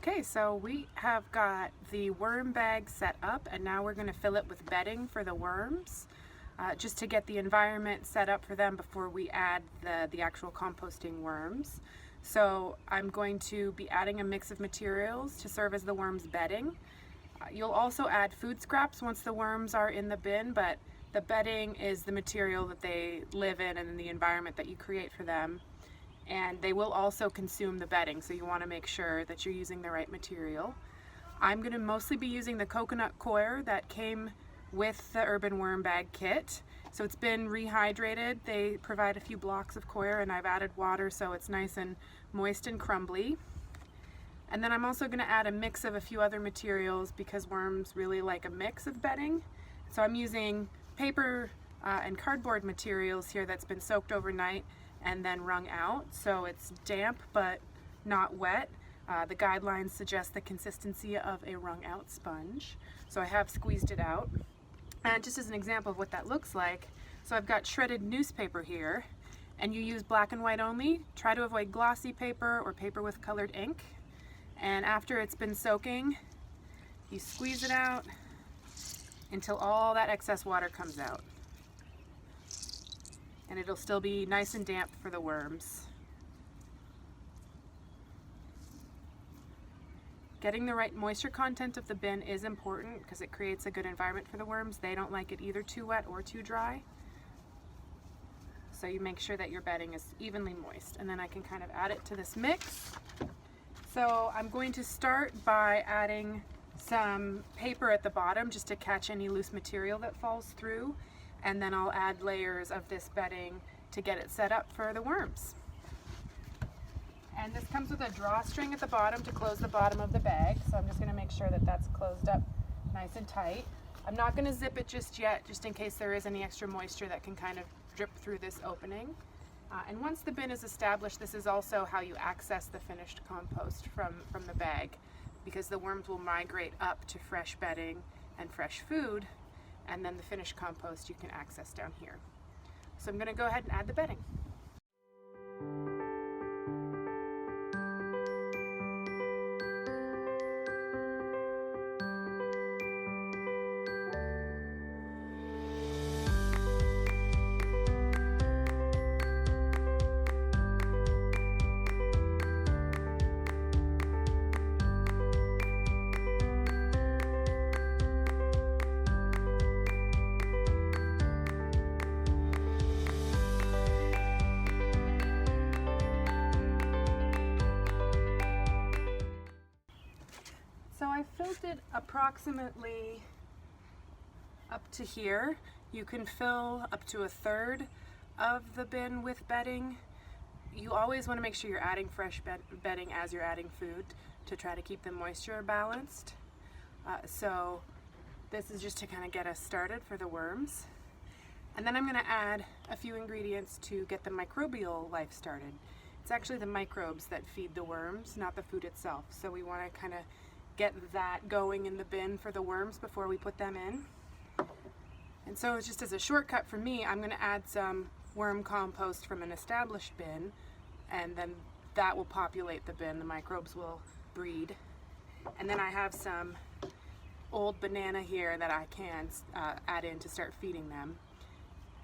Okay, so we have got the worm bag set up, and now we're going to fill it with bedding for the worms, just to get the environment set up for them before we add the actual composting worms. So I'm going to be adding a mix of materials to serve as the worms' bedding. You'll also add food scraps once the worms are in the bin, but the bedding is the material that they live in and the environment that you create for them. And they will also consume the bedding, so you want to make sure that you're using the right material. I'm going to mostly be using the coconut coir that came with the urban worm bag kit. So it's been rehydrated. They provide a few blocks of coir and I've added water so it's nice and moist and crumbly. And then I'm also going to add a mix of a few other materials because worms really like a mix of bedding. So I'm using paper and cardboard materials here that's been soaked overnight and then wrung out, so it's damp but not wet. The guidelines suggest the consistency of a wrung out sponge, so I have squeezed it out. And just as an example of what that looks like, so I've got shredded newspaper here, and you use black and white only. Try to avoid glossy paper or paper with colored ink. And after it's been soaking, you squeeze it out until all that excess water comes out. And it'll still be nice and damp for the worms. Getting the right moisture content of the bin is important because it creates a good environment for the worms. They don't like it either too wet or too dry. So you make sure that your bedding is evenly moist. And then I can kind of add it to this mix. So I'm going to start by adding some paper at the bottom just to catch any loose material that falls through. And then I'll add layers of this bedding to get it set up for the worms. And this comes with a drawstring at the bottom to close the bottom of the bag, so I'm just going to make sure that that's closed up nice and tight. I'm not going to zip it just yet, just in case there is any extra moisture that can kind of drip through this opening. And once the bin is established, this is also how you access the finished compost from the bag, because the worms will migrate up to fresh bedding and fresh food, and then the finished compost you can access down here. So I'm going to go ahead and add the bedding. So I filled it approximately up to here. You can fill up to 1/3 of the bin with bedding. You always want to make sure you're adding fresh bedding as you're adding food to try to keep the moisture balanced. So this is just to kind of get us started for the worms. And then I'm going to add a few ingredients to get the microbial life started. It's actually the microbes that feed the worms, not the food itself. So we want to kind of get that going in the bin for the worms before we put them in. And so just as a shortcut for me, I'm going to add some worm compost from an established bin, and then that will populate the bin. The microbes will breed. And then I have some old banana here that I can add in to start feeding them.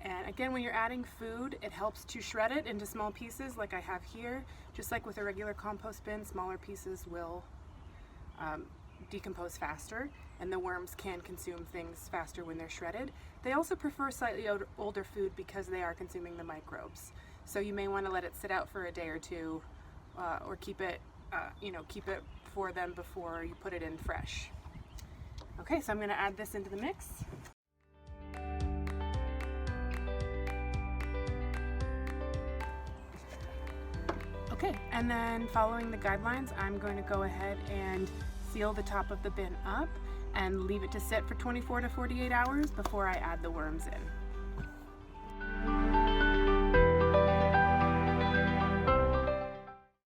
And again, when you're adding food, it helps to shred it into small pieces like I have here. Just like with a regular compost bin, smaller pieces will decompose faster, and the worms can consume things faster when they're shredded. They also prefer slightly older food because they are consuming the microbes. So you may want to let it sit out for a day or two, or keep it for them before you put it in fresh. Okay, so I'm going to add this into the mix. Okay, and then following the guidelines, I'm going to go ahead and seal the top of the bin up and leave it to sit for 24 to 48 hours before I add the worms in.